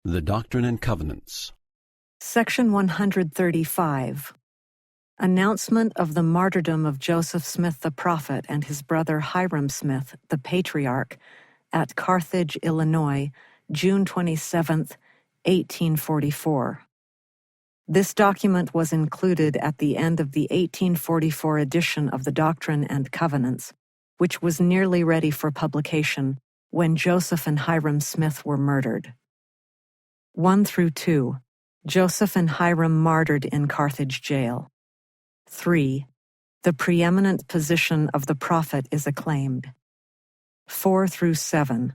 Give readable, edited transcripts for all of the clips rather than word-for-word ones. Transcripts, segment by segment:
The Doctrine and Covenants. Section 135. Announcement of the martyrdom of Joseph Smith the Prophet and his brother Hyrum Smith the Patriarch at Carthage, Illinois, June 27, 1844. This document was included at the end of the 1844 edition of the Doctrine and Covenants, which was nearly ready for publication when Joseph and Hyrum Smith were murdered. 1 through 2. Joseph and Hyrum martyred in Carthage Jail. 3. The preeminent position of the prophet is acclaimed. 4 through 7.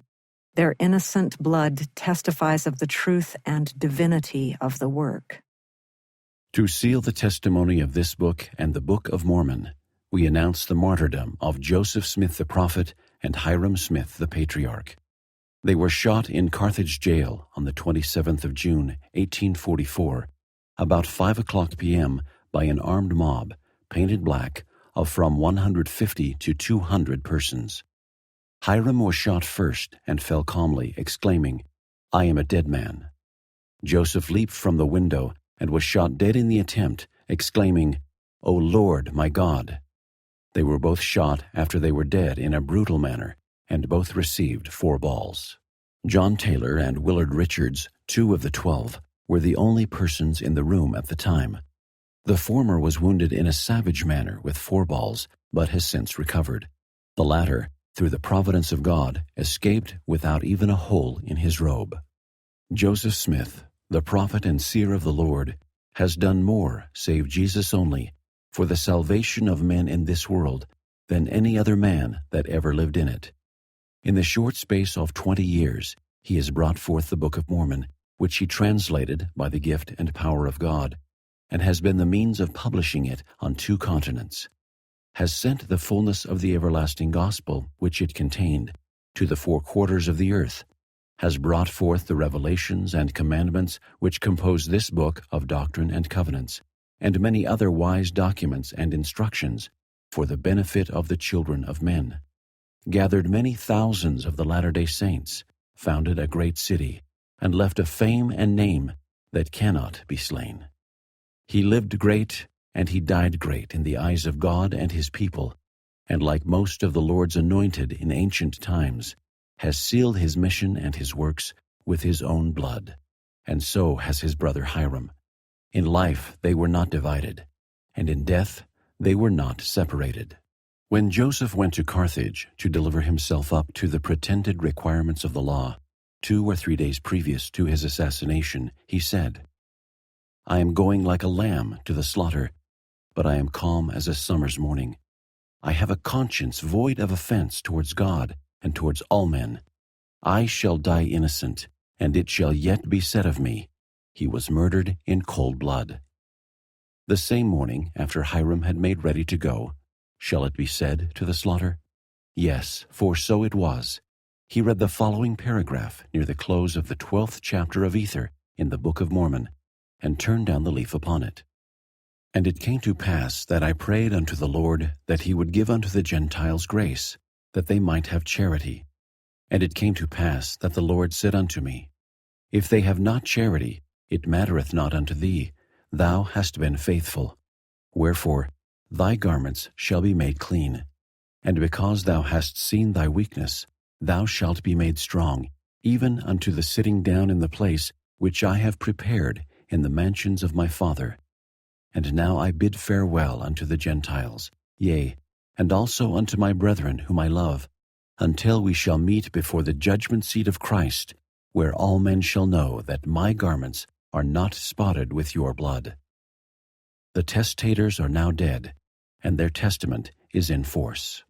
Their innocent blood testifies of the truth and divinity of the work. To seal the testimony of this book and the Book of Mormon, we announce the martyrdom of Joseph Smith the Prophet and Hyrum Smith the Patriarch. They were shot in Carthage Jail on the 27th of June, 1844, about 5 o'clock p.m. by an armed mob, painted black, of from 150 to 200 persons. Hyrum was shot first and fell calmly, exclaiming, "I am a dead man." Joseph leaped from the window and was shot dead in the attempt, exclaiming, "O Lord, my God." They were both shot after they were dead in a brutal manner, and both received 4 balls. John Taylor and Willard Richards, 2 of the 12, were the only persons in the room at the time. The former was wounded in a savage manner with 4 balls, but has since recovered. The latter, through the providence of God, escaped without even a hole in his robe. Joseph Smith, the prophet and seer of the Lord, has done more, save Jesus only, for the salvation of men in this world than any other man that ever lived in it. In the short space of 20 years, he has brought forth the Book of Mormon, which he translated by the gift and power of God, and has been the means of publishing it on 2 continents, has sent the fullness of the everlasting gospel which it contained to the 4 quarters of the earth, has brought forth the revelations and commandments which compose this book of Doctrine and Covenants, and many other wise documents and instructions for the benefit of the children of men, gathered many thousands of the Latter-day Saints, founded a great city, and left a fame and name that cannot be slain. He lived great, and he died great in the eyes of God and his people, and like most of the Lord's anointed in ancient times, has sealed his mission and his works with his own blood, and so has his brother Hyrum. In life they were not divided, and in death they were not separated. When Joseph went to Carthage to deliver himself up to the pretended requirements of the law, 2 or 3 days previous to his assassination, he said, "I am going like a lamb to the slaughter, but I am calm as a summer's morning. I have a conscience void of offense towards God and towards all men. I shall die innocent, and it shall yet be said of me, he was murdered in cold blood." The same morning, after Hyrum had made ready to go, shall it be said to the slaughter? Yes, for so it was. He read the following paragraph near the close of the 12th chapter of Ether in the Book of Mormon, and turned down the leaf upon it. "And it came to pass that I prayed unto the Lord that he would give unto the Gentiles grace, that they might have charity. And it came to pass that the Lord said unto me, If they have not charity, it mattereth not unto thee, thou hast been faithful. Wherefore, thy garments shall be made clean. And because thou hast seen thy weakness, thou shalt be made strong, even unto the sitting down in the place which I have prepared in the mansions of my Father. And now I bid farewell unto the Gentiles, yea, and also unto my brethren whom I love, until we shall meet before the judgment seat of Christ, where all men shall know that my garments are not spotted with your blood. The testators are now dead, and their testament is in force."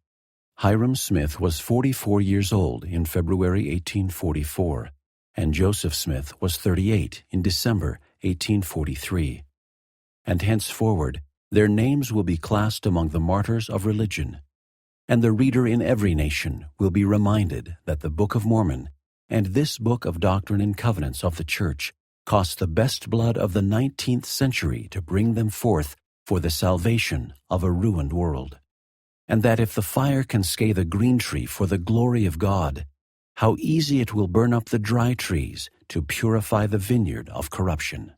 Hyrum Smith was 44 years old in February 1844, and Joseph Smith was 38 in December 1843. And henceforward their names will be classed among the martyrs of religion, and the reader in every nation will be reminded that the Book of Mormon and this book of Doctrine and Covenants of the Church cost the best blood of the 19th century to bring them forth for the salvation of a ruined world, and that if the fire can scathe a green tree for the glory of God, how easy it will burn up the dry trees to purify the vineyard of corruption.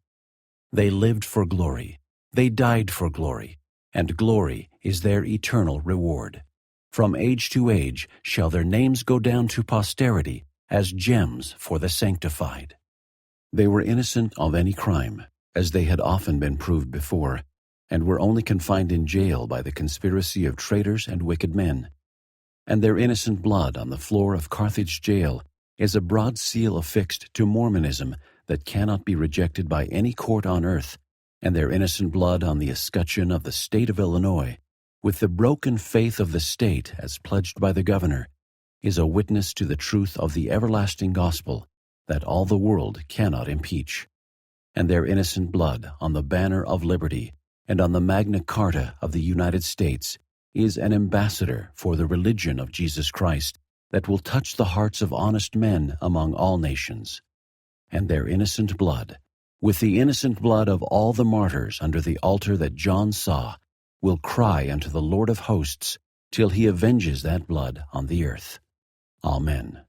They lived for glory, they died for glory, and glory is their eternal reward. From age to age shall their names go down to posterity as gems for the sanctified. They were innocent of any crime, as they had often been proved before, and were only confined in jail by the conspiracy of traitors and wicked men. And their innocent blood on the floor of Carthage Jail is a broad seal affixed to Mormonism that cannot be rejected by any court on earth, and their innocent blood on the escutcheon of the state of Illinois, with the broken faith of the state as pledged by the governor, is a witness to the truth of the everlasting gospel that all the world cannot impeach. And their innocent blood on the banner of liberty and on the Magna Carta of the United States is an ambassador for the religion of Jesus Christ that will touch the hearts of honest men among all nations. And their innocent blood, with the innocent blood of all the martyrs under the altar that John saw, will cry unto the Lord of hosts till he avenges that blood on the earth. Amen.